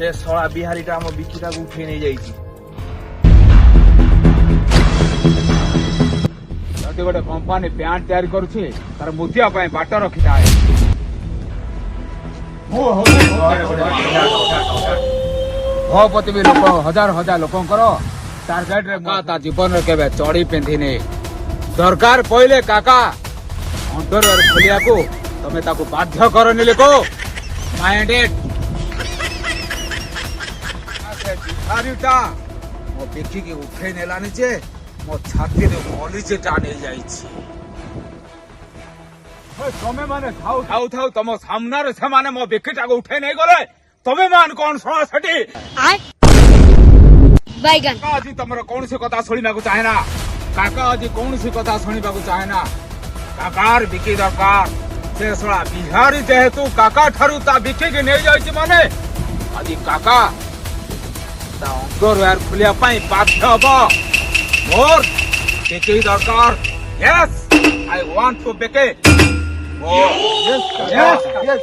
से शला बिहारीटा आम बिकीटाକୁ उठेଇ ନେଇ ଯାଇଛି। ଯଦି ଗୋଟେ କମ୍ପାନୀ ପ୍ୟାଣ୍ଟ ତିଆରି କରୁଛି ତାର ମୁତିଆ ପାଇଁ ବାଟ ରଖିଥାଏ। ଭୂପତି ବି ଲୋକ ହଜାର ହଜାର ଲୋକଙ୍କର ଟାର୍ଗେଟରେ ତା ଜୀବନରେ କେବେ ଚଢି ପିନ୍ଧିନି। ଦରକାର ପଇଲେ କାକା ଅଣ୍ଟର ଖୋଲିବାକୁ ତମେ ତାକୁ ବାଧ୍ୟ କରନି ଲୋକ। ମୋ ବିକିକି ଉଠେଇ ନେଲାନି ଯେ ମୋ ଛାତିରେ କଲିଜେଟା ନେଇଯାଇଛି। ତମେ ମାନେ ଥାଉ ଥାଉ ଥାଉ ତମ ସାମ୍ନାରେ ସେମାନେ ମୋ ବିକିଟାକୁ ଉଠେଇ ନେଇ ଗଲେ ତମେ ମାନେ କଣ ଶୁଣ ସେଠି ଆଜି ତମର କୌଣସି କଥା ଶୁଣିବାକୁ ଚାହେଁ ନା। କାକା ଆଜି କୌଣସି କଥା ଶୁଣିବାକୁ ଚାହେଁ ନା। କାକାର ବିକି ଦରକାର। ସେ ଶଳା ବିହାରୀ ଯେହେତୁ କାକା ଠାରୁ ତା ବିକିକି ନେଇଯାଇଛି ମାନେ ଆଜି କାକା ତା ଅଣ୍ଡରୱେୟାର ଖୋଲିବା ପାଇଁ ବାଧ୍ୟ ହବ। ମୋର ବିକି ଦରକାର। ୟେସ୍ ଆଇ ୱାଣ୍ଟ ଟୁ ବିକି। Yes.